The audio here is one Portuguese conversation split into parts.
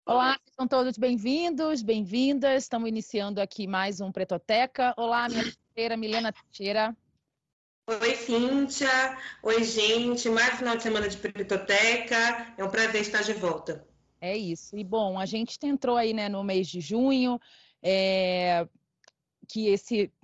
Olá, sejam todos bem-vindos, bem-vindas. Estamos iniciando aqui mais um Pretoteca. Olá, minha parceira Milena Teixeira. Oi, Cíntia. Oi, gente. Mais final de semana de Pretoteca. É um prazer estar de volta. É isso. E, bom, a gente entrou aí, né, no mês de junho,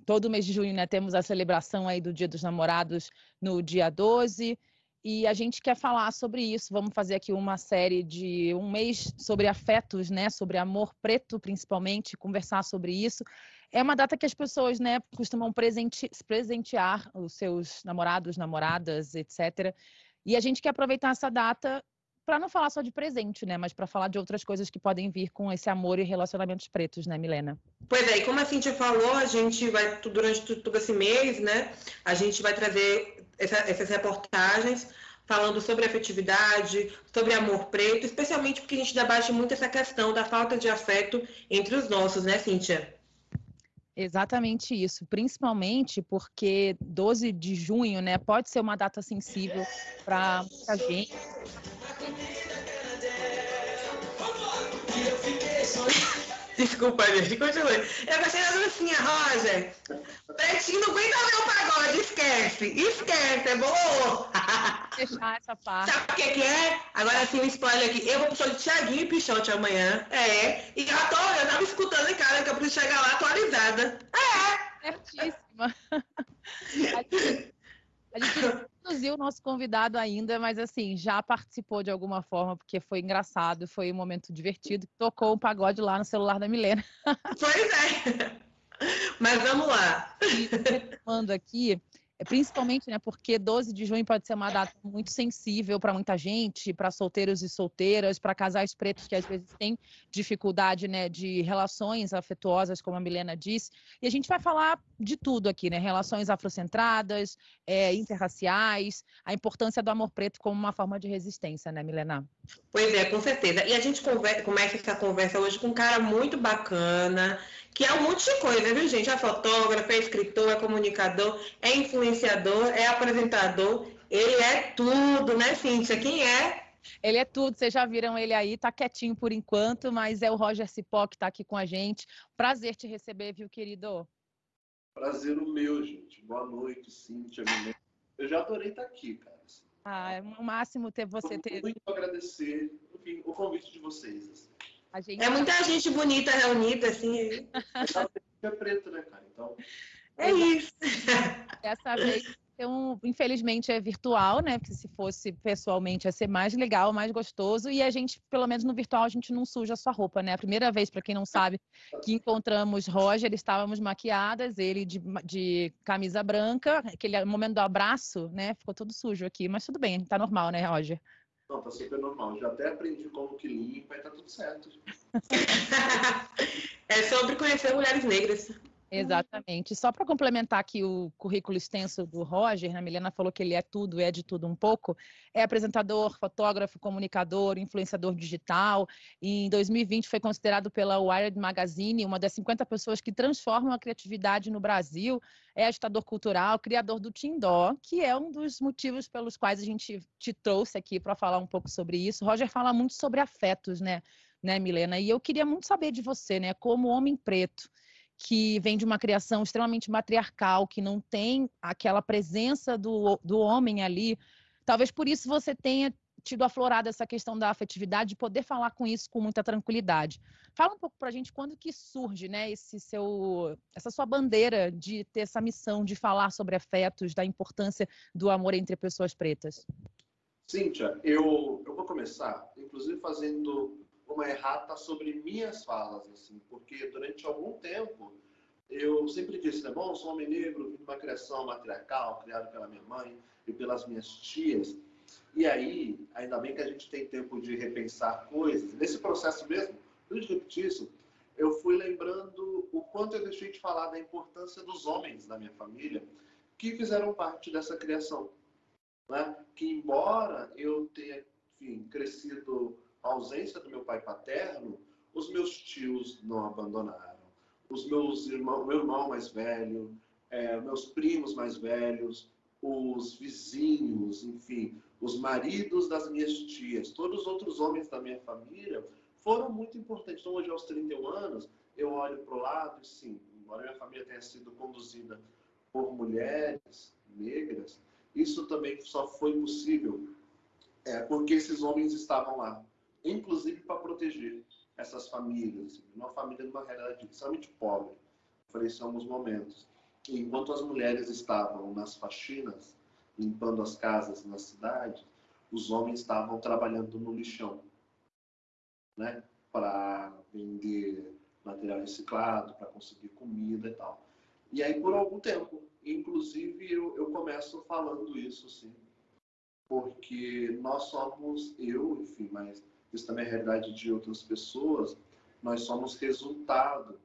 todo mês de junho, né, temos a celebração aí do Dia dos Namorados no dia 12, e a gente quer falar sobre isso. Vamos fazer aqui uma série de um mês sobre afetos, né, sobre amor preto, principalmente, conversar sobre isso. É uma data que as pessoas, né, costumam presentear os seus namorados, namoradas, etc. E a gente quer aproveitar essa data para não falar só de presente, né, mas para falar de outras coisas que podem vir com esse amor e relacionamentos pretos, né, Milena? Pois é, e como a Cíntia falou, a gente vai, durante todo esse mês, né, a gente vai trazer essas reportagens falando sobre afetividade, sobre amor preto, especialmente porque a gente debate muito essa questão da falta de afeto entre os nossos, né, Cíntia? Exatamente isso, principalmente porque 12 de junho, né, pode ser uma data sensível para muita gente. Desculpa, gente, continue. Eu gostei da dancinha, Roger. Pretinho não aguenta ver o pagode, esquece. Esquece, é bom. Deixar essa parte. Sabe o que é? Agora sim, um spoiler aqui. Eu vou pro show de Thiaguinho e Pichote amanhã. Eu tava escutando em casa que eu preciso chegar lá atualizada. Certíssima. A gente não introduziu o nosso convidado ainda, mas assim, já participou de alguma forma, porque foi engraçado, foi um momento divertido. Tocou um pagode lá no celular da Milena. Pois é. Mas vamos lá. E retomando aqui, principalmente, né, porque 12 de junho pode ser uma data muito sensível para muita gente, para solteiros e solteiras, para casais pretos que às vezes têm dificuldade, né, de relações afetuosas, como a Milena disse. E a gente vai falar de tudo aqui, né, relações afrocentradas, interraciais, a importância do amor preto como uma forma de resistência, né, Milena? Pois é, com certeza. E a gente começa essa conversa hoje com um cara muito bacana, que é um monte de coisa, viu, gente? É fotógrafo, é escritor, é comunicador, é influenciador, é apresentador. Ele é tudo, né, Cíntia? Quem é? Ele é tudo, vocês já viram ele aí, tá quietinho por enquanto, mas é o Roger Cipó que tá aqui com a gente. Prazer te receber, viu, querido? Prazer o meu, gente. Boa noite, Cíntia. Eu já adorei estar aqui, cara. É o máximo ter você ter. Muito agradecer, enfim, o convite de vocês. A gente É muita gente bonita reunida, assim. É preto, né, cara? Então. É isso. Dessa vez, infelizmente, é virtual, né? Porque se fosse pessoalmente ia ser mais legal, mais gostoso. E a gente, pelo menos no virtual, a gente não suja a sua roupa, né? A primeira vez, para quem não sabe, que encontramos Roger, estávamos maquiadas, ele de camisa branca, aquele momento do abraço, né? Ficou tudo sujo aqui, mas tudo bem, tá normal, né, Roger? Não, tá super normal. Já até aprendi como que limpa e tá tudo certo. É sobre conhecer mulheres negras. Exatamente. Só para complementar aqui o currículo extenso do Roger, a Milena falou que ele é tudo, é de tudo um pouco. É apresentador, fotógrafo, comunicador, influenciador digital. E em 2020 foi considerado pela Wired Magazine uma das 50 pessoas que transformam a criatividade no Brasil. É agitador cultural, criador do Tindó, que é um dos motivos pelos quais a gente te trouxe aqui para falar um pouco sobre isso. Roger fala muito sobre afetos, né, Milena? E eu queria muito saber de você, né, como homem preto, que vem de uma criação extremamente matriarcal, que não tem aquela presença do homem ali. Talvez por isso você tenha tido aflorada essa questão da afetividade, de poder falar com isso com muita tranquilidade. Fala um pouco pra gente quando que surge, né, essa sua bandeira de ter essa missão de falar sobre afetos, da importância do amor entre pessoas pretas. Cíntia, eu vou começar, inclusive, fazendo uma errata sobre minhas falas, assim, porque durante algum tempo eu sempre disse, né, bom, eu sou homem negro, vim de uma criação matriarcal, criado pela minha mãe e pelas minhas tias, e aí, ainda bem que a gente tem tempo de repensar coisas, nesse processo mesmo, eu repetir isso, eu fui lembrando o quanto eu deixei de falar da importância dos homens da minha família que fizeram parte dessa criação, né? Que embora eu tenha, enfim, crescido a ausência do meu pai paterno, os meus tios não abandonaram. Os meus irmãos, meu irmão mais velho, meus primos mais velhos, os vizinhos, enfim, os maridos das minhas tias, todos os outros homens da minha família foram muito importantes. Então, hoje, aos 31 anos, eu olho para o lado e, sim, embora minha família tenha sido conduzida por mulheres negras, isso também só foi possível porque esses homens estavam lá, inclusive para proteger essas famílias. Assim, uma família numa realidade extremamente pobre, ofereceu alguns momentos. E enquanto as mulheres estavam nas faxinas, limpando as casas na cidade, os homens estavam trabalhando no lixão, né? Para vender material reciclado, para conseguir comida e tal. E aí, por algum tempo, inclusive, eu começo falando isso, assim, porque nós somos, enfim, mas isso também é a realidade de outras pessoas, nós somos resultado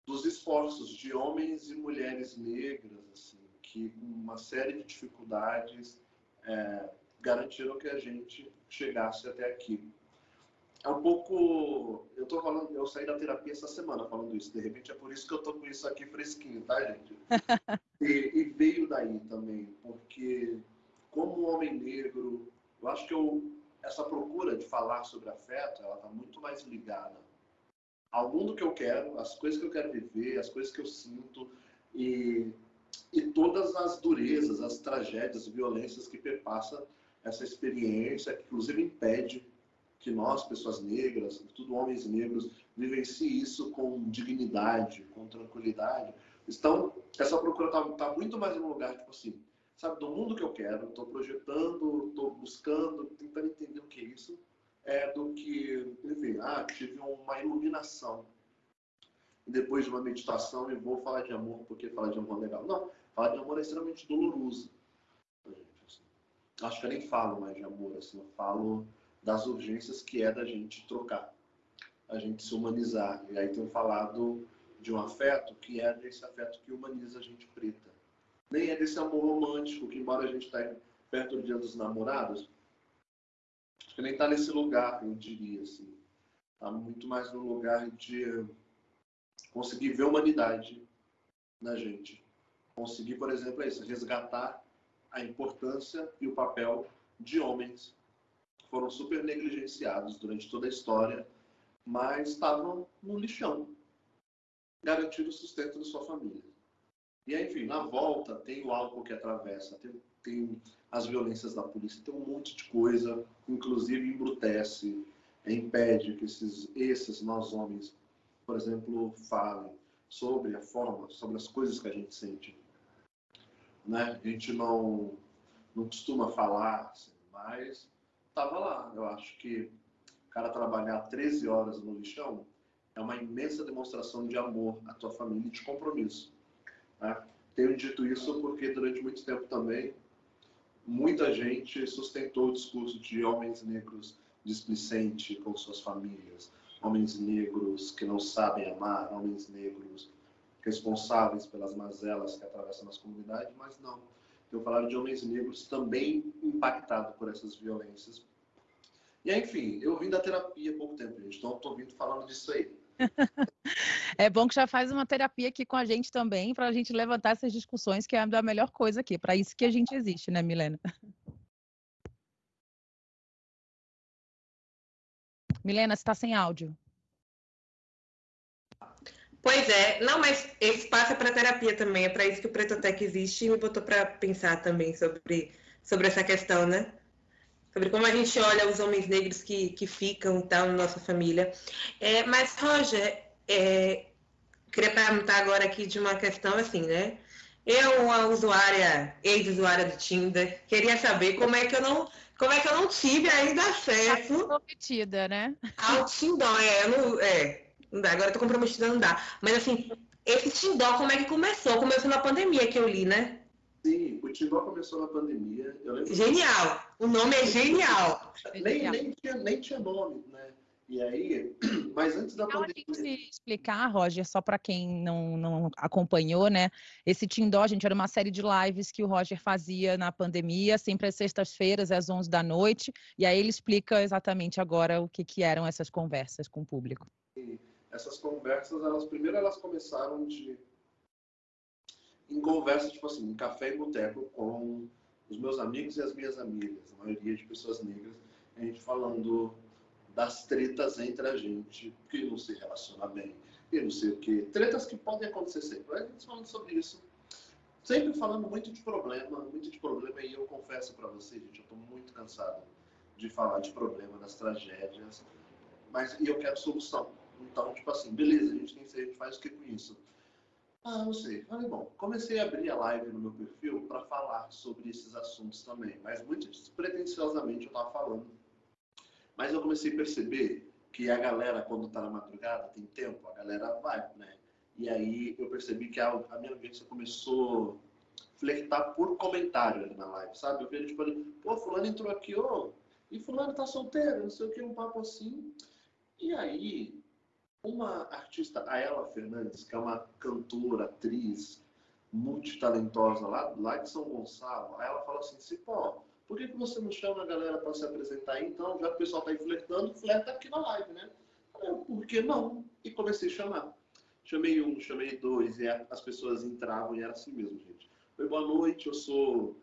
dos esforços de homens e mulheres negras, assim, que com uma série de dificuldades garantiram que a gente chegasse até aqui. É um pouco, eu saí da terapia essa semana falando isso, de repente é por isso que eu tô com isso aqui fresquinho, tá, gente? E veio daí também, porque como homem negro, eu acho que essa procura de falar sobre afeto, ela tá muito mais ligada ao mundo que eu quero, às coisas que eu quero viver, às coisas que eu sinto e todas as durezas, as tragédias, as violências que perpassa essa experiência, que inclusive impede que nós, pessoas negras, tudo homens negros, vivencie isso com dignidade, com tranquilidade. Então, essa procura tá muito mais no lugar, tipo assim, sabe, do mundo que eu quero, estou projetando, estou buscando, tentando entender o que é isso, do que, enfim, tive uma iluminação. E depois de uma meditação, eu vou falar de amor, porque falar de amor é legal. Não, falar de amor é extremamente doloroso. Acho que eu nem falo mais de amor, assim, eu falo das urgências que é da gente trocar, a gente se humanizar. E aí tenho falado de um afeto que é desse afeto que humaniza a gente preta. Nem é desse amor romântico, que embora a gente esteja perto do Dia dos Namorados, acho que nem está nesse lugar, eu diria assim. Está muito mais no lugar de conseguir ver a humanidade na gente. Conseguir, por exemplo, resgatar a importância e o papel de homens que foram super negligenciados durante toda a história, mas estavam no lixão, garantindo o sustento da sua família. E aí, enfim, na volta tem o álcool que atravessa, tem as violências da polícia, tem um monte de coisa, inclusive embrutece, impede que nós homens, por exemplo, falem sobre a forma, sobre as coisas que a gente sente. Né? A gente não costuma falar, assim, mas estava lá. Eu acho que o cara trabalhar 13 horas no lixão é uma imensa demonstração de amor à tua família e de compromisso. Né? Tenho dito isso porque durante muito tempo também muita gente sustentou o discurso de homens negros displicentes com suas famílias, homens negros que não sabem amar, homens negros responsáveis pelas mazelas que atravessam as comunidades, mas não. Eu falaram de homens negros também impactados por essas violências. E aí, enfim, eu vim da terapia há pouco tempo, gente, então estou vindo falando disso aí. É bom que já faz uma terapia aqui com a gente também, para a gente levantar essas discussões, que é a melhor coisa aqui, para isso que a gente existe, né, Milena? Milena, você está sem áudio. Pois é, não, mas esse espaço é para terapia também, é para isso que o Pretotec existe e me botou para pensar também sobre essa questão, né? Sobre como a gente olha os homens negros que ficam e tal na nossa família. Mas, Roger, queria perguntar agora aqui de uma questão assim, né? Eu, uma usuária, ex-usuária do Tinder, queria saber como é que eu não tive ainda acesso Comprometida, né? ao Tinder. Não dá, agora eu tô comprometida, não dá. Mas assim, esse Tinder, como é que começou? Começou na pandemia que eu li, né? Sim, o Tinder começou na pandemia. Eu lembro Genial! O nome é genial! Nem tinha nome, né? E aí, mas antes da pandemia. A gente explicar, Roger, só para quem não acompanhou, né? Esse Tindó, gente, era uma série de lives que o Roger fazia na pandemia, sempre às sextas-feiras, às 11 da noite, e aí ele explica exatamente agora o que eram essas conversas com o público. Essas conversas, elas começaram em conversa, tipo assim, em café e boteco com os meus amigos e as minhas amigas, a maioria de pessoas negras. a gente falando das tretas entre a gente, que não se relaciona bem, e não sei o quê. Tretas que podem acontecer sempre. A gente falando sobre isso. Sempre falando muito de problema, e eu confesso para vocês, gente, eu estou muito cansado de falar de problema, das tragédias, mas e eu quero solução. Então, tipo assim, beleza, a gente tem que a gente faz o que com isso? Ah, não sei. Falei, bom, comecei a abrir a live no meu perfil para falar sobre esses assuntos também, mas muito despretensiosamente eu estava falando. Mas eu comecei a perceber que a galera, quando tá na madrugada, tem tempo, a galera vai, né? E aí eu percebi que a minha audiência começou a flertar por comentário ali na live, sabe? Eu vejo, tipo, ali, pô, fulano entrou aqui, ô, e fulano tá solteiro, não sei o que, um papo assim. E aí, uma artista, a Ela Fernandes, que é uma cantora, atriz, multitalentosa lá de São Gonçalo, aí ela fala assim, pô, por que você não chama a galera para se apresentar aí? Então, já que o pessoal tá aí flertando, flerta aqui na live, né? Eu, por que não? E comecei a chamar. Chamei um, chamei dois, e as pessoas entravam e era assim mesmo, gente. Oi, boa noite, eu sou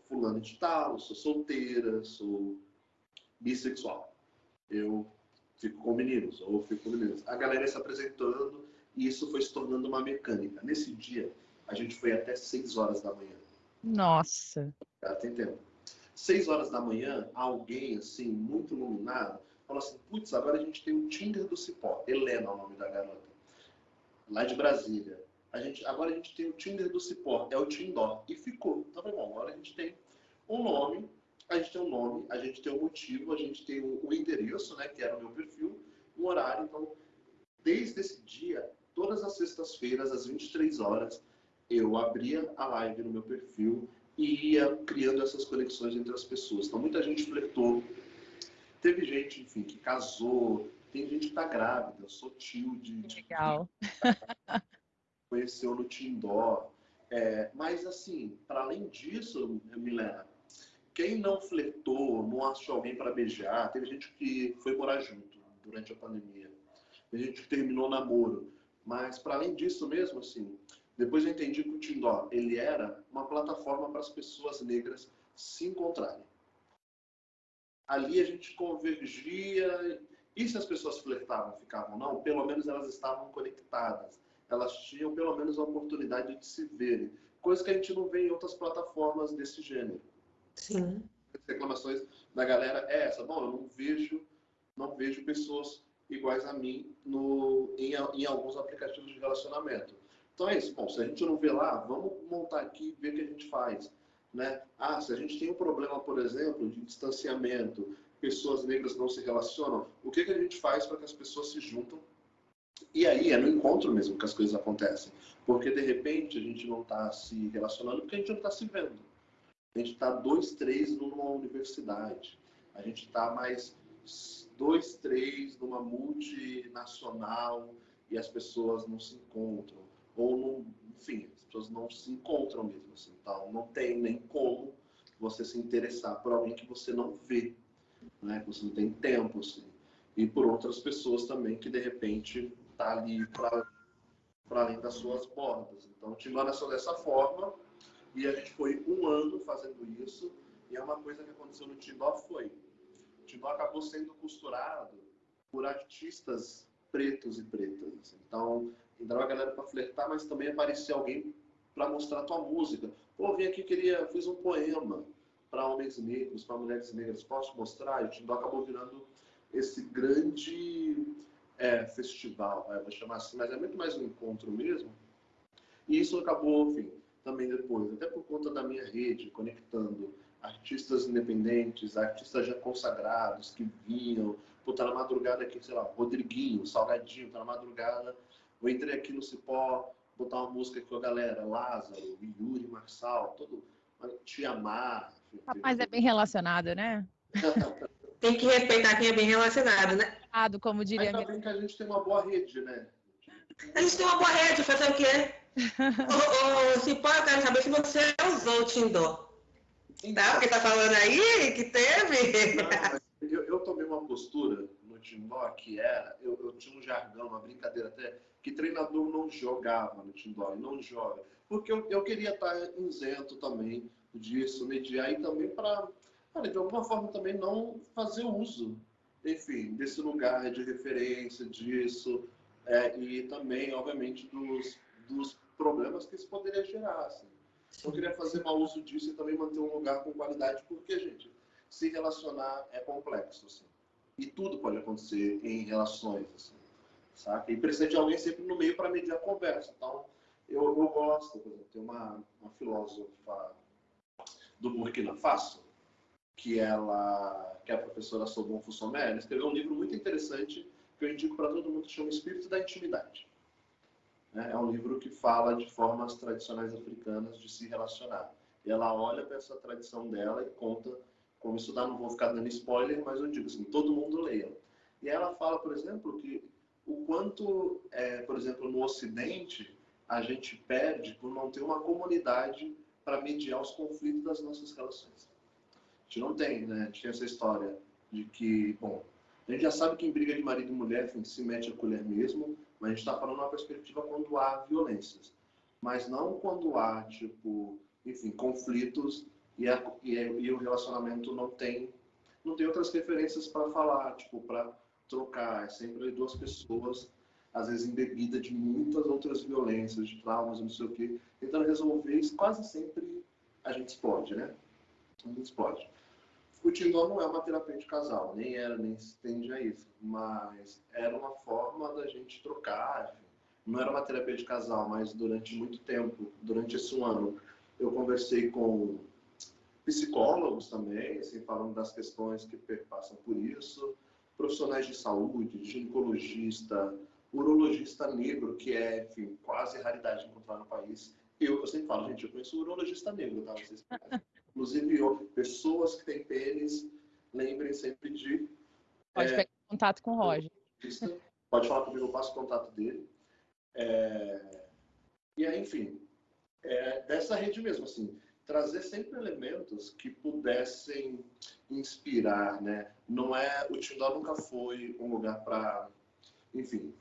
fulano de tal, eu sou solteira, sou bissexual. Eu fico com meninos, ou fico com meninas. A galera se apresentando e isso foi se tornando uma mecânica. Nesse dia, a gente foi até 6 horas da manhã. Nossa. Já tem tempo. 6 horas da manhã, alguém, assim, muito iluminado, falou assim, putz, agora a gente tem o Tinder do Cipó. Helena é o nome da garota. Lá de Brasília. Agora a gente tem o Tinder do Cipó. É o Tindó. E ficou. Tá bom, agora a gente tem um nome, a gente tem um nome, a gente tem um motivo, a gente tem o endereço, né, que era o meu perfil, o horário. Então, desde esse dia, todas as sextas-feiras, às 23 horas, eu abria a live no meu perfil e ia criando essas conexões entre as pessoas. Então, muita gente flertou. Teve gente, enfim, que casou. Tem gente que tá grávida. Eu sou tio de Legal. conheceu no Tindó. Mas, assim, para além disso, Milena, quem não flertou, não achou alguém para beijar, teve gente que foi morar junto durante a pandemia. Teve gente que terminou namoro. Mas, para além disso mesmo, assim, depois eu entendi que o Tindó, ele era uma plataforma para as pessoas negras se encontrarem. Ali a gente convergia, e se as pessoas flertavam, ficavam não, pelo menos elas estavam conectadas. Elas tinham pelo menos a oportunidade de se verem. Coisa que a gente não vê em outras plataformas desse gênero. Sim. As reclamações da galera é essa. Bom, eu não vejo pessoas iguais a mim em alguns aplicativos de relacionamento. Então é isso. Bom, se a gente não vê lá, vamos montar aqui e ver o que a gente faz. Né? Se a gente tem um problema, por exemplo, de distanciamento, pessoas negras não se relacionam, o que a gente faz para que as pessoas se juntam? E aí é no encontro mesmo que as coisas acontecem. Porque, de repente, a gente não está se relacionando porque a gente não está se vendo. A gente está 2, 3 numa universidade. A gente está mais 2, 3 numa multinacional e as pessoas não se encontram. Ou, enfim, as pessoas não se encontram mesmo. Assim. Então, não tem nem como você se interessar por alguém que você não vê, né? Que você não tem tempo. Assim. E por outras pessoas também que, de repente, está ali para além das suas bordas. Então, o Tindó nasceu dessa forma. E a gente foi 1 ano fazendo isso, e é uma coisa que aconteceu no Tindó foi, o Tindó acabou sendo costurado por artistas pretos e pretas. Então, entrava a galera para flertar, mas também aparecia alguém para mostrar a tua música. Pô, vim aqui, fiz um poema para homens negros, para mulheres negras, posso mostrar? E o Tindó acabou virando esse grande festival, vou chamar assim, mas é muito mais um encontro mesmo. E isso acabou, enfim, também depois, até por conta da minha rede, conectando artistas independentes, artistas já consagrados que vinham, tá na madrugada aqui, sei lá, Rodriguinho, Salgadinho, tá na madrugada, eu entrei aqui no Cipó, botar uma música aqui com a galera, Lázaro, Yuri, Marçal, todo, Tiamar. Rapaz, é bem relacionado, né? Tem que respeitar quem é bem relacionado, né? Como diria Ainda bem que a gente tem uma boa rede, né? A gente tem uma boa rede, fazer o quê? Cipó, eu quero saber se você usou o Tindó. Tá? Porque tá falando aí que teve. Não, eu tomei uma postura no Tindó que era, eu tinha um jargão, uma brincadeira até, que treinador não jogava no Tindó, e não joga. Porque eu queria estar isento também disso, mediar, e também para cara, de alguma forma também não fazer uso, enfim, desse lugar de referência, disso, e também, obviamente, dos problemas que isso poderia gerar, assim. Então, eu queria fazer mau uso disso e também manter um lugar com qualidade, porque, gente, se relacionar é complexo, assim. E tudo pode acontecer em relações, assim, saca? E precisa de alguém sempre no meio para medir a conversa. Então, eu gosto, por exemplo, tem uma filósofa do Burkina Faso, que é a professora Sobon Fussomé, ela escreveu um livro muito interessante que eu indico para todo mundo, que chama Espírito da Intimidade. É um livro que fala de formas tradicionais africanas de se relacionar. E ela olha para essa tradição dela e conta como estudar. Não vou ficar dando spoiler, mas eu digo assim, todo mundo leia. E ela fala, por exemplo, que o quanto, por exemplo, no Ocidente, a gente perde por não ter uma comunidade para mediar os conflitos das nossas relações. A gente não tem, né? A gente tem essa história de que, bom, a gente já sabe que em briga de marido e mulher, enfim, se mete a colher mesmo, mas a gente está falando uma perspectiva quando há violências. Mas não quando há, tipo, enfim, conflitos e o relacionamento não tem outras referências para falar, tipo, para trocar. É sempre duas pessoas, às vezes embebida de muitas outras violências, de traumas, não sei o quê, tentando resolver isso. Quase sempre a gente explode, né? A gente explode. O Tinder não é uma terapia de casal, nem era, nem se tende a isso, mas era uma forma da gente trocar, enfim. Não era uma terapia de casal, mas durante muito tempo, durante esse ano, eu conversei com psicólogos também, assim, falando das questões que perpassam por isso, profissionais de saúde, ginecologista, urologista negro, que é, enfim, quase raridade de encontrar no país. Eu sempre falo, gente, eu conheço urologista negro, tá? Vocês inclusive, pessoas que têm pênis, lembrem sempre de... Pode pegar contato com o Roger. Pode falar comigo, eu passo o contato dele. E aí, enfim, dessa rede mesmo, assim, trazer sempre elementos que pudessem inspirar, né? Não é... O Tinder nunca foi um lugar para, enfim,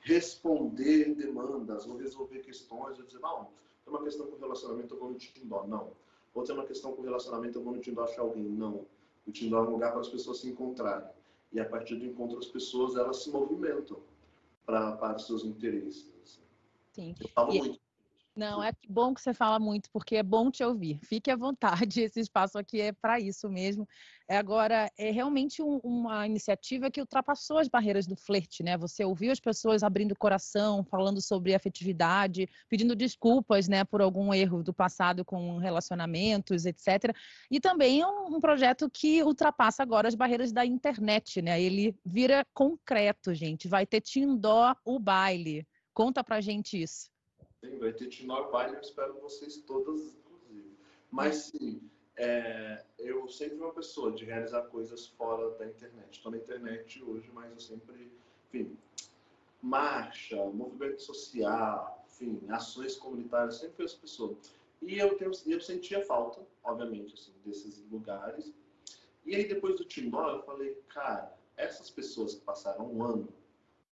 responder demandas ou resolver questões, ou dizer, não, tem uma questão com relacionamento, eu vou no Tinder. Não. Ou tem uma questão com relacionamento, eu vou no Tinder achar alguém. Não. O Tinder é um lugar para as pessoas se encontrarem. E a partir do encontro, as pessoas, elas se movimentam para os seus interesses. Assim. Sim. Eu falo muito. Não, é que bom que você fala muito, porque é bom te ouvir. Fique à vontade, esse espaço aqui é para isso mesmo. Agora, é realmente uma iniciativa que ultrapassou as barreiras do flerte, né? Você ouviu as pessoas abrindo o coração, falando sobre afetividade, pedindo desculpas, né, por algum erro do passado com relacionamentos, etc. E também é um projeto que ultrapassa agora as barreiras da internet, né? Ele vira concreto, gente. Vai ter Tindó, o baile. Conta pra gente isso. Sim, vai ter Tinder Baile, eu espero vocês todas, inclusive. Mas sim, eu sempre fui uma pessoa de realizar coisas fora da internet. Estou na internet hoje, mas eu sempre, enfim, marcha, movimento social, enfim, ações comunitárias, sempre fui essa pessoa. E eu sentia falta, obviamente, assim, desses lugares. E aí, depois do Tinder, eu falei, cara, essas pessoas que passaram um ano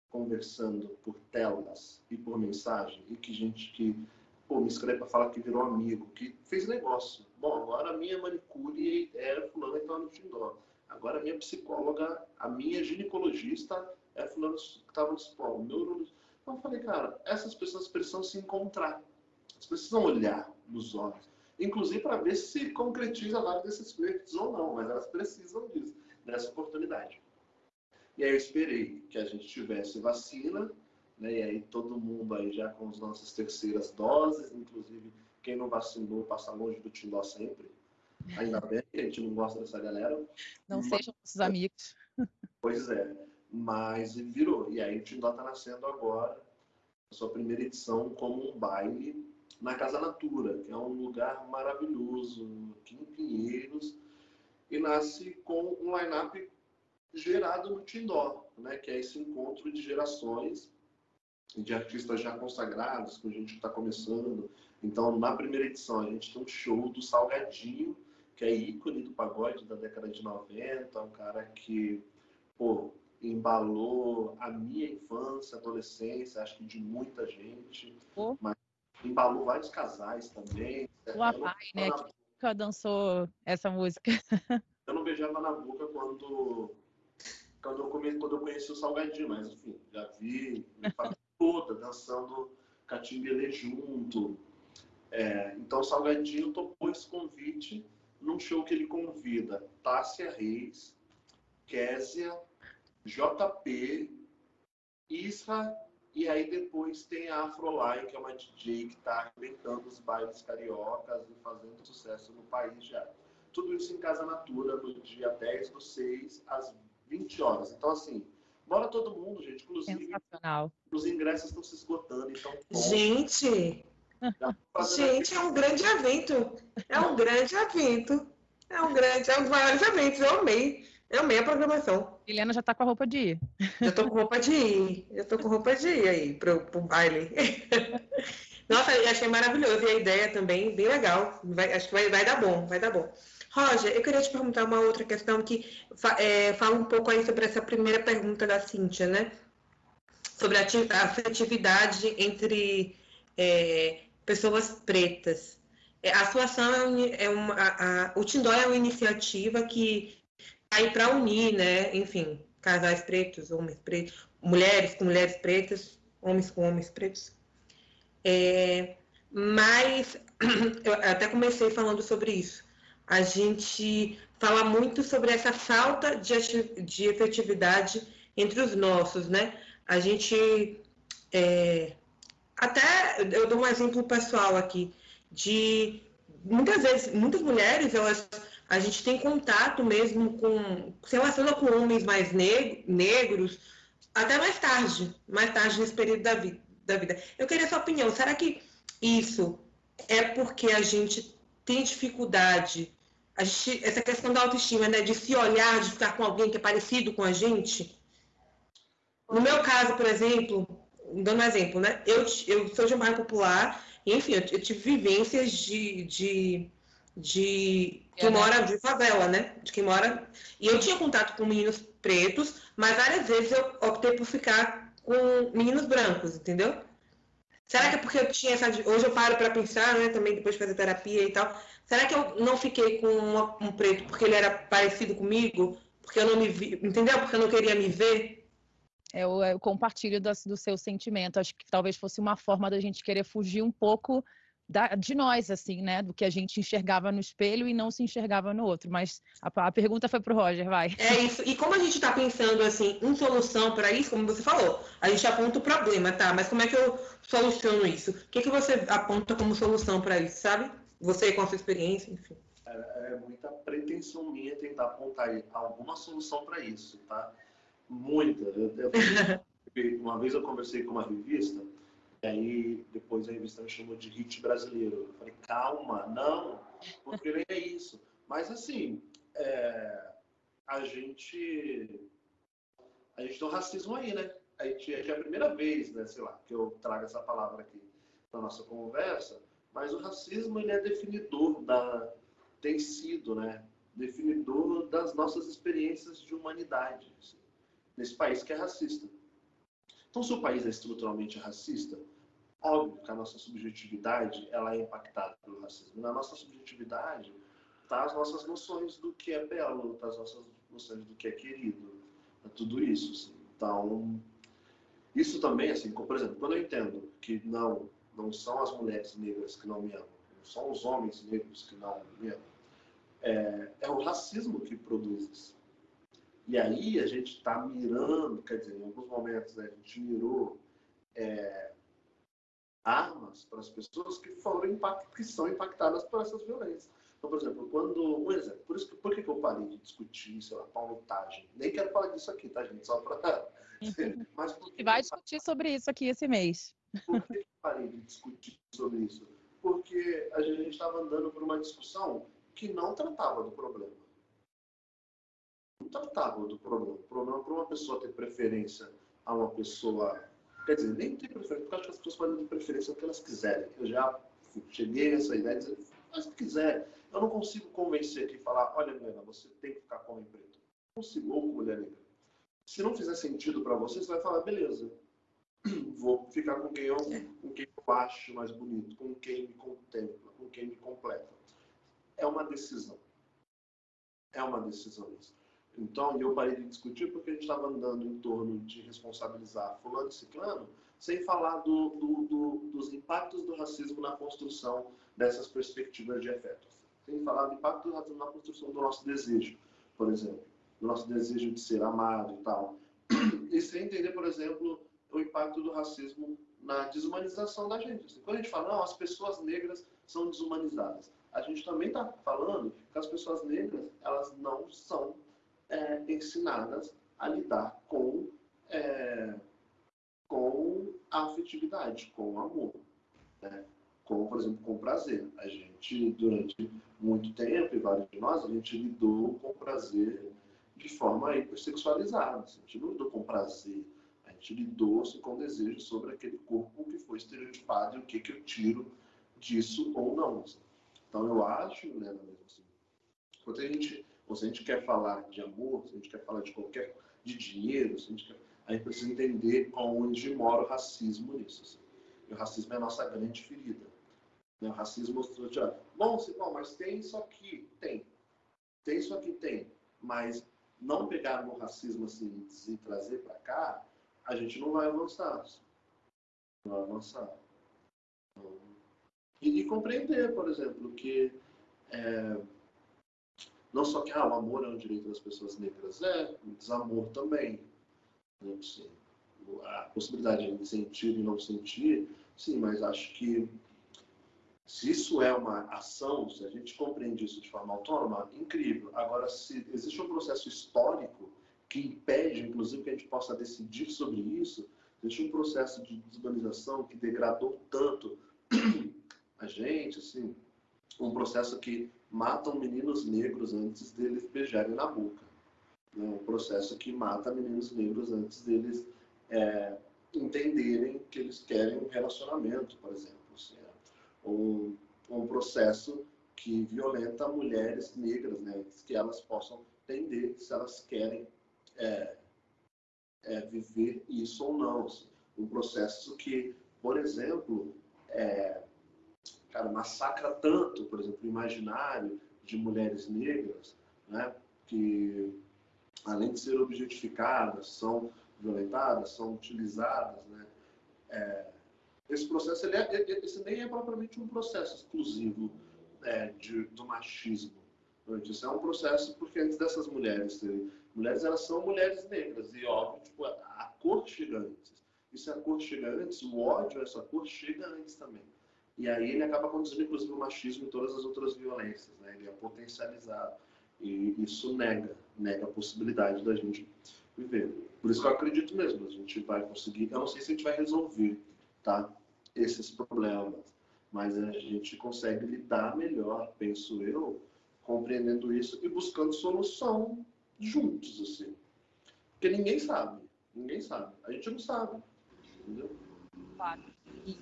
conversando por telas e por mensagem, e que gente que me escreve para falar que virou amigo, que fez negócio. Bom, agora a minha manicure era fulana que estava no Tinder. Agora a minha psicóloga, a minha ginecologista é fulano que estava no Spol. Então eu falei, cara, essas pessoas precisam se encontrar. Elas precisam olhar nos olhos. Inclusive para ver se concretiza vários desses flertes ou não, mas elas precisam disso, dessa oportunidade. E aí eu esperei que a gente tivesse vacina, né? E aí todo mundo aí já com as nossas terceiras doses, inclusive quem não vacinou passa longe do Tinder sempre. Ainda bem que a gente não gosta dessa galera. Não sejam nossos amigos. Pois é, mas virou. E aí o Tinder está nascendo agora, a sua primeira edição como um baile na Casa Natura, que é um lugar maravilhoso, aqui em Pinheiros, e nasce com um line-up gerado no Tinder, né, que é esse encontro de gerações, de artistas já consagrados, com gente que está começando. Então, na primeira edição, a gente tem um show do Salgadinho, que é ícone do pagode da década de 90, um cara que, embalou a minha infância, adolescência, acho que de muita gente, mas embalou vários casais também. O Apai, né, que nunca dançou essa música. Eu não beijava na boca quando eu conheci o Salgadinho, mas enfim, já vi a família toda dançando catimbelê junto. Então o Salgadinho topou esse convite num show que ele convida Tássia Reis, Késia, JP, Isra, e aí depois tem a Afroline, que é uma DJ que está arrebentando os bailes cariocas e fazendo sucesso no país já. Tudo isso em Casa Natura, no dia 10/6, às 20 horas. Então, assim, bora todo mundo, gente. Inclusive, Sensacional. os ingressos estão se esgotando, então... Gente, é um grande evento. É um grande evento. É um dos maiores eventos. Eu amei. Eu amei a programação. Helena já está com a roupa de ir. Já tô com roupa de ir. Aí pro baile. Nossa, eu achei maravilhoso. E a ideia também, bem legal. Acho que vai dar bom, vai dar bom. Roger, eu queria te perguntar uma outra questão que fala um pouco aí sobre essa primeira pergunta da Cíntia, né? Sobre a afetividade entre pessoas pretas. A sua ação o Tindó é uma iniciativa que está aí para unir, né? Enfim, casais pretos, homens pretos, mulheres com mulheres pretas, homens com homens pretos. Mas eu até comecei falando sobre isso. A gente fala muito sobre essa falta de efetividade entre os nossos, né? A gente até eu dou um exemplo pessoal aqui de muitas vezes muitas mulheres a gente tem contato mesmo se relaciona com homens mais negros até mais tarde nesse período da vida. Eu queria sua opinião. Será que isso é porque a gente tem dificuldade, essa questão da autoestima, né, de se olhar, de ficar com alguém que é parecido com a gente? No meu caso, por exemplo, dando um exemplo, né? Eu sou de um bairro popular, e enfim, eu tive vivências de quem mora de favela, né? De quem mora. E eu tinha contato com meninos pretos, mas várias vezes eu optei por ficar com meninos brancos, entendeu? Será que é porque eu tinha essa. Hoje eu paro para pensar, né? Também depois de fazer terapia e tal. Será que eu não fiquei com um preto porque ele era parecido comigo? Porque eu não me vi, entendeu? Porque eu não queria me ver? Eu compartilho do seu sentimento. Acho que talvez fosse uma forma da gente querer fugir um pouco de nós, assim, né? Do que a gente enxergava no espelho e não se enxergava no outro. Mas a pergunta foi pro Roger, vai. É isso. E como a gente está pensando assim em solução para isso, como você falou, a gente aponta o problema, tá? Mas como é que eu soluciono isso? O que você aponta como solução para isso, sabe? Você com a sua experiência, enfim. É muita pretensão minha tentar apontar alguma solução para isso, tá? Muita. Uma vez eu conversei com uma revista, e aí depois a revista me chamou de hit brasileiro. Eu falei, calma, não, porque nem é isso. Mas assim, a gente tem um racismo aí, né? A gente, é a primeira vez, né, sei lá, que eu trago essa palavra aqui na nossa conversa, mas o racismo ele é definidor tem sido, né, definidor das nossas experiências de humanidade, assim, nesse país que é racista. Então, se o país é estruturalmente racista, óbvio que a nossa subjetividade ela é impactada pelo racismo. Na nossa subjetividade tá as nossas noções do que é belo, tá as nossas noções do que é querido, tá tudo isso. Assim. Então, isso também, assim, por exemplo, quando eu entendo que não são as mulheres negras que não me amam, não são os homens negros que não me amam, é o racismo que produz isso. E aí a gente está mirando, quer dizer, em alguns momentos, né, a gente mirou armas para as pessoas que são impactadas por essas violências. Então, por exemplo, por que eu parei de discutir, sei lá, paulotagem? Nem quero falar disso aqui, tá, gente? Só para... Mas e vai discutir sobre isso aqui esse mês. Por que eu parei de discutir sobre isso? Porque a gente estava andando por uma discussão que não tratava do problema. Não tratava do problema. O problema para uma pessoa ter preferência a uma pessoa... Quer dizer, nem tem preferência, porque eu acho que as pessoas podem ter preferência o que elas quiserem. Eu já cheguei nessa ideia de dizer, faz o que quiser. Eu não consigo convencer aqui e falar, olha, Helena, você tem que ficar com homem preto. Não consigo, ou com mulher negra. Se não fizer sentido para você, você vai falar, beleza, vou ficar com quem eu acho mais bonito, com quem me contempla, com quem me completa. É uma decisão. É uma decisão isso. Então, eu parei de discutir porque a gente estava andando em torno de responsabilizar fulano e ciclano, sem falar dos impactos do racismo na construção dessas perspectivas de afeto. Sem falar do impacto do racismo na construção do nosso desejo, por exemplo. Do nosso desejo de ser amado e tal. E sem entender, por exemplo, o impacto do racismo na desumanização da gente. Assim, quando a gente fala, não, as pessoas negras são desumanizadas, a gente também está falando que as pessoas negras, elas não são ensinadas a lidar com a afetividade, com o amor, né? Com, por exemplo, com o prazer. A gente, durante muito tempo, e vários de nós, a gente lidou com o prazer de forma hipersexualizada. A gente não lidou com prazer, a gente lidou assim, com desejo sobre aquele corpo que foi estereotipado e o que eu tiro disso ou não. Assim. Então, eu acho, Helena, mesmo assim, quando a gente quer falar de amor, se a gente quer falar de dinheiro, a gente precisa entender onde mora o racismo nisso. Assim. E o racismo é a nossa grande ferida. Né? O racismo mostrou, bom, mas tem isso aqui, tem isso aqui, tem, mas não pegar no racismo assim e trazer para cá, a gente não vai avançar. Assim. Não vai avançar. E compreender, por exemplo, que não só que o amor é um direito das pessoas negras, o desamor também. Né? Sim, a possibilidade de sentir e não sentir, sim, mas acho que se isso é uma ação, se a gente compreende isso de forma autônoma, incrível. Agora, se existe um processo histórico que impede, inclusive, que a gente possa decidir sobre isso, existe um processo de desumanização que degradou tanto a gente, assim, um processo que matam meninos negros antes deles beijarem na boca. Né? Um processo que mata meninos negros antes deles entenderem que eles querem um relacionamento, por exemplo. Assim, um processo que violenta mulheres negras, né? Antes que elas possam entender se elas querem viver isso ou não. Assim. Um processo que, por exemplo, massacra tanto, por exemplo, o imaginário de mulheres negras, né, que, além de ser objetificadas, são violentadas, são utilizadas. Né, esse processo esse nem é propriamente um processo exclusivo do machismo. Isso é um processo porque antes dessas mulheres elas são mulheres negras, e óbvio, tipo, a cor chega antes. E se a cor chega antes, o ódio a essa cor chega antes também. E aí ele acaba conduzindo, inclusive, o machismo e todas as outras violências, né? Ele é potencializado. E isso nega a possibilidade da gente viver. Por isso que eu acredito mesmo, a gente vai conseguir, eu não sei se a gente vai resolver, tá, esses problemas, mas a gente consegue lidar melhor, penso eu, compreendendo isso e buscando solução juntos, assim. Porque ninguém sabe, a gente não sabe, entendeu? Claro. E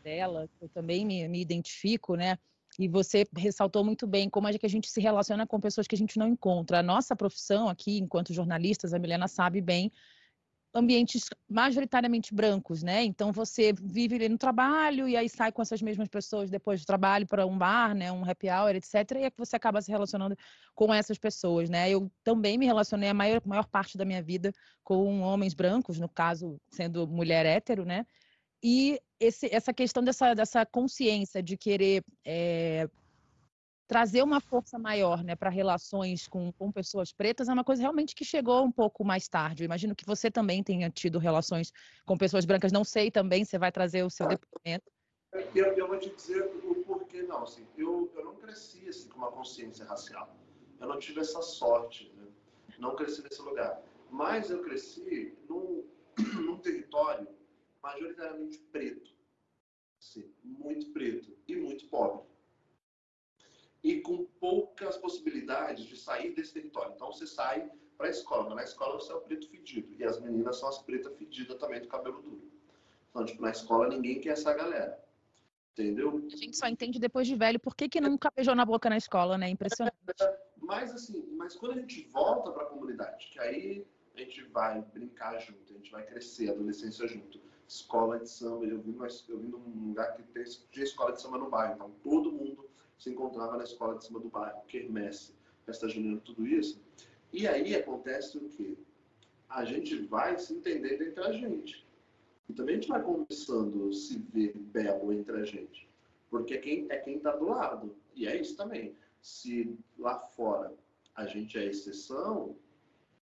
dela, eu também me identifico, né? E você ressaltou muito bem como é que a gente se relaciona com pessoas que a gente não encontra. A nossa profissão aqui, enquanto jornalistas, a Milena sabe bem, ambientes majoritariamente brancos, né? Então você vive ali no trabalho e aí sai com essas mesmas pessoas depois do trabalho para um bar, né? Um happy hour, etc. E é que você acaba se relacionando com essas pessoas, né? Eu também me relacionei a maior parte da minha vida com homens brancos, no caso, sendo mulher hétero, né? E essa questão dessa consciência de querer trazer uma força maior, né, para relações com pessoas pretas é uma coisa realmente que chegou um pouco mais tarde. Eu imagino que você também tenha tido relações com pessoas brancas. Não sei também, você vai trazer o seu depoimento. Eu vou te dizer o porquê não. Assim, eu não cresci assim, com uma consciência racial. Eu não tive essa sorte. Né? Não cresci nesse lugar. Mas eu cresci num território majoritariamente preto. Assim, muito preto e muito pobre. E com poucas possibilidades de sair desse território. Então você sai para a escola, mas na escola você é o preto fedido. E as meninas são as pretas fedidas também do cabelo duro. Então, tipo, na escola ninguém quer essa galera. Entendeu? A gente só entende depois de velho por que nunca beijou na boca na escola, né? Impressionante. Mas assim, quando a gente volta para a comunidade, que aí a gente vai brincar junto, a gente vai crescer, adolescência junto, escola de samba, eu vim num lugar que tem escola de samba no bairro, então todo mundo se encontrava na escola de cima do bairro, quermesse, festa junina, tudo isso. E aí acontece o quê? A gente vai se entendendo entre a gente. E também a gente vai começando a se ver belo entre a gente. Porque é quem está do lado. E é isso também. Se lá fora a gente é exceção,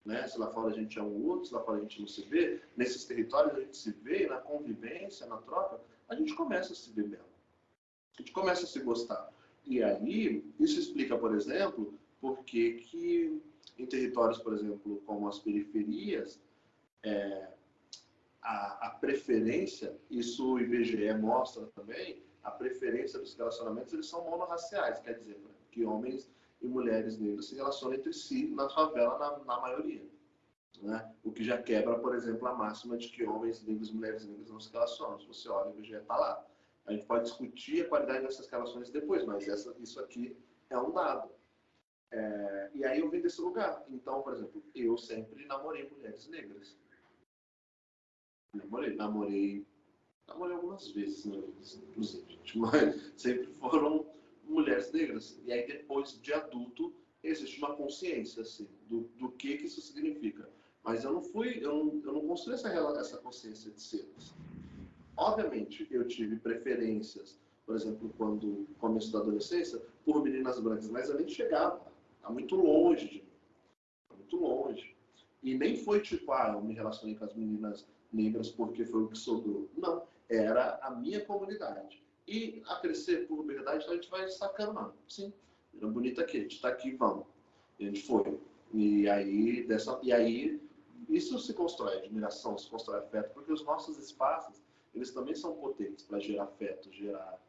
né? Se lá fora a gente é um outro, se lá fora a gente não se vê, nesses territórios a gente se vê, na convivência, na troca, a gente começa a se ver belo. A gente começa a se gostar. E aí, isso explica, por exemplo, por que em territórios, por exemplo, como as periferias, a preferência, isso o IBGE mostra também, a preferência dos relacionamentos, eles são monorraciais, quer dizer, que homens e mulheres negras se relacionam entre si na favela, na maioria. Né? O que já quebra, por exemplo, a máxima de que homens negros e mulheres negras não se relacionam. Se você olha, o IBGE está lá. A gente pode discutir a qualidade dessas relações depois, mas isso aqui é um dado. E aí eu vim desse lugar. Então, por exemplo, eu sempre namorei mulheres negras. Namorei algumas vezes, né, inclusive, mas sempre foram mulheres negras. E aí, depois de adulto, existe uma consciência assim, do que isso significa. Mas eu não construí essa consciência de ser. Obviamente, eu tive preferências, por exemplo, quando começo da adolescência, por meninas brancas, mas eu nem chegava. Está muito longe de mim. Está muito longe. E nem foi tipo, eu me relacionei com as meninas negras porque foi o que sobrou. Não, era a minha comunidade. E a crescer por verdade, então a gente vai sacando, não. Sim, era bonita aqui, a gente está aqui, vamos. E a gente foi. E aí, isso se constrói admiração, se constrói afeto, porque os nossos espaços, eles também são potentes para gerar afeto, gerar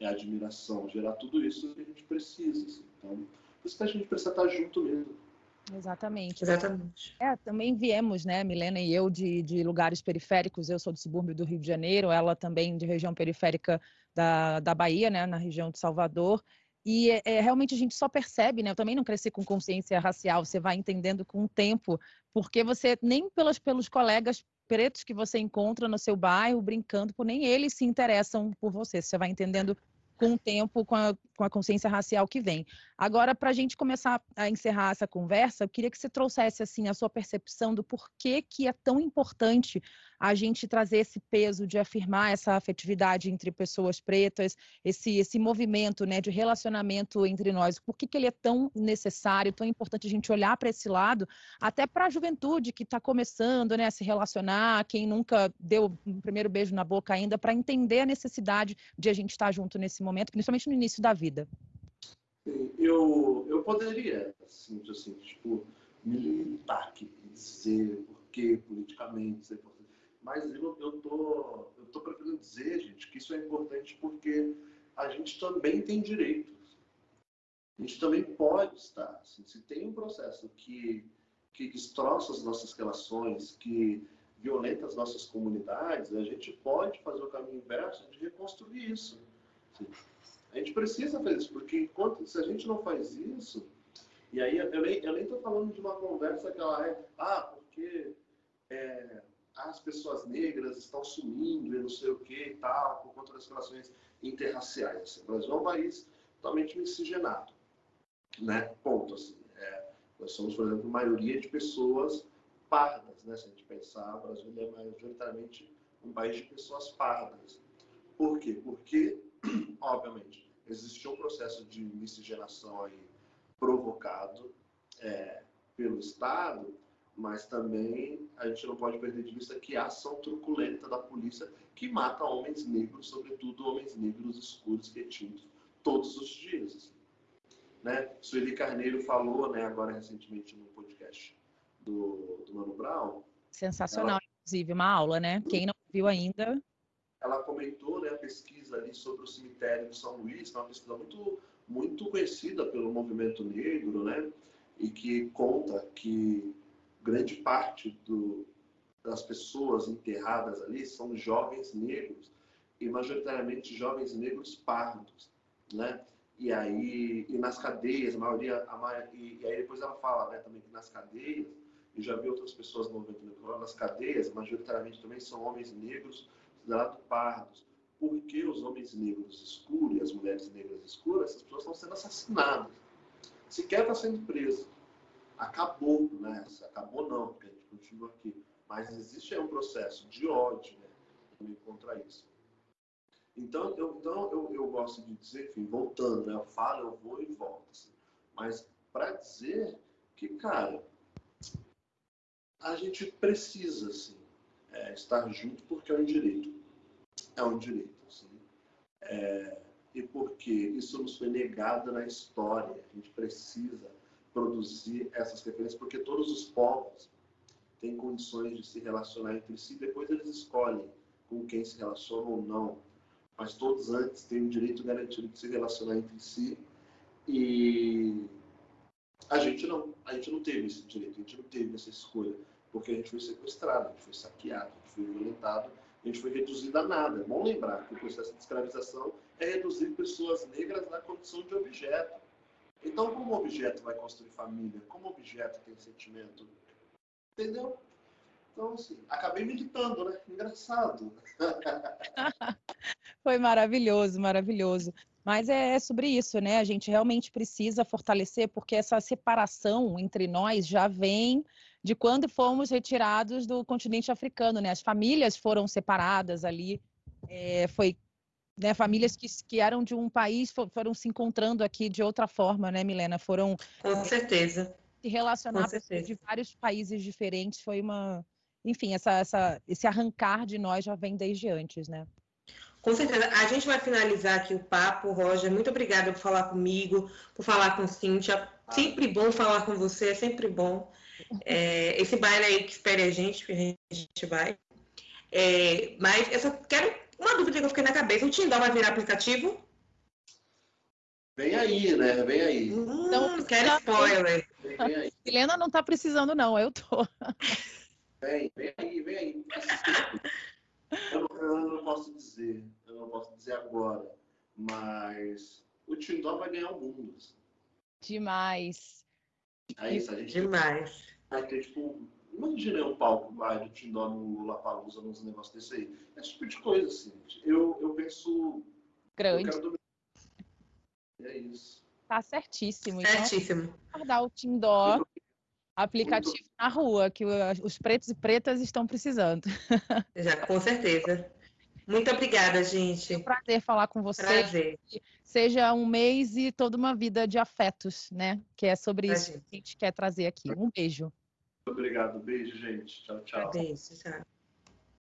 admiração, gerar tudo isso que a gente precisa. Assim. Então, por isso que a gente precisa estar junto mesmo. Exatamente. Exatamente. Também viemos, né, Milena e eu, de lugares periféricos. Eu sou do subúrbio do Rio de Janeiro, ela também de região periférica da Bahia, né, na região de Salvador. E realmente a gente só percebe, né? Eu também não cresci com consciência racial, você vai entendendo com o tempo, porque você, nem pelos colegas pretos que você encontra no seu bairro brincando, nem eles se interessam por você. Você vai entendendo com o tempo, com a consciência racial que vem. Agora, para a gente começar a encerrar essa conversa, eu queria que você trouxesse assim, a sua percepção do porquê que é tão importante a gente trazer esse peso de afirmar essa afetividade entre pessoas pretas, esse movimento, né, de relacionamento entre nós. Por que ele é tão necessário, tão importante a gente olhar para esse lado, até para a juventude que está começando, né, a se relacionar, quem nunca deu um primeiro beijo na boca ainda, para entender a necessidade de a gente estar junto nesse momento, principalmente no início da vida. Eu poderia, assim, tipo, militar aqui, dizer por que politicamente isso é importante. Mas eu tô preferindo dizer, gente, que isso é importante porque a gente também tem direitos. A gente também pode estar. Assim, se tem um processo que destroça as nossas relações, que violenta as nossas comunidades, a gente pode fazer o caminho inverso de reconstruir isso. Assim, a gente precisa fazer isso, porque se a gente não faz isso, e aí eu nem estou falando de uma conversa que ela porque as pessoas negras estão sumindo e não sei o que e tal, por conta das relações interraciais. Assim. O Brasil é um país totalmente miscigenado, né? Ponto, assim. Nós somos, por exemplo, maioria de pessoas pardas, né? Se a gente pensar, o Brasil é majoritariamente um país de pessoas pardas. Por quê? Porque, obviamente, existiu um processo de miscigenação aí provocado pelo Estado, mas também a gente não pode perder de vista que há ação truculenta da polícia que mata homens negros, sobretudo homens negros escuros, retintos, todos os dias. Assim, né? Sueli Carneiro falou, né, agora recentemente no podcast do Mano Brown. Sensacional, inclusive, uma aula, né? Quem não viu ainda... Ela comentou, né, a pesquisa ali sobre o cemitério de São Luís, que é uma pesquisa muito, muito conhecida pelo movimento negro, né, e que conta que grande parte das pessoas enterradas ali são jovens negros, e majoritariamente jovens negros pardos, né, e nas cadeias, e aí depois ela fala, né, também que nas cadeias, e já vi outras pessoas no movimento negro, nas cadeias, majoritariamente também são homens negros, considerados pardos. porque os homens negros escuros e as mulheres negras escuras, essas pessoas estão sendo assassinadas. Sequer está sendo preso. Acabou, né? Acabou não, porque a gente continua aqui. Mas existe aí um processo de ódio, né, contra isso. Então eu gosto de dizer, enfim, voltando, né? Eu falo, eu vou e volto. Assim. Mas para dizer que, cara, a gente precisa, assim, estar junto porque é um direito. É um direito, assim. E porque isso nos foi negado na história. A gente precisa produzir essas referências, porque todos os povos têm condições de se relacionar entre si, depois eles escolhem com quem se relacionam ou não. Mas todos antes têm o direito garantido de se relacionar entre si. E a gente não teve esse direito, a gente não teve essa escolha, porque a gente foi sequestrado, a gente foi saqueado, a gente foi violentado, a gente foi reduzido a nada. É bom lembrar que o processo de escravização é reduzir pessoas negras na condição de objeto. Então, como objeto vai construir família? Como objeto tem sentimento? Entendeu? Então, assim, acabei militando, né? Engraçado. Foi maravilhoso, maravilhoso. Mas é sobre isso, né? A gente realmente precisa fortalecer, porque essa separação entre nós já vem de quando fomos retirados do continente africano, né? As famílias foram separadas ali, foi, né, famílias que eram de um país foram se encontrando aqui de outra forma, né, Milena? Foram Com certeza. se relacionar de vários países diferentes, foi uma... Enfim, esse arrancar de nós já vem desde antes, né? Com certeza. A gente vai finalizar aqui o papo, Roger. Muito obrigada por falar comigo, por falar com Cíntia. Sempre bom falar com você, é sempre bom. Esse baile aí que espere a gente vai. Mas eu só quero uma dúvida que eu fiquei na cabeça. O Tindó vai virar aplicativo? Vem aí, né? Vem aí. Então, quero spoiler. Vem aí. Helena não está precisando, não. Eu tô. Vem aí, vem aí. Eu não posso dizer agora, mas o Tindó vai ganhar o mundo. Assim. Demais. É isso, a gente demais. Vai ter, tipo, imagina um palco do Tindó no Lollapalooza, nos negócios desse aí. Esse tipo de coisa, assim. Eu penso... Grande. Eu quero dominar. É isso. Tá certíssimo. Certíssimo. Então, guardar o Tindó aplicativo na rua, que os pretos e pretas estão precisando. Já, com certeza. Muito obrigada, gente. É um prazer falar com você. Prazer. Que seja um mês e toda uma vida de afetos, né? Que é sobre isso que a gente quer trazer aqui. Um beijo. Muito obrigado. Beijo, gente. Tchau, tchau. Beijo, tchau.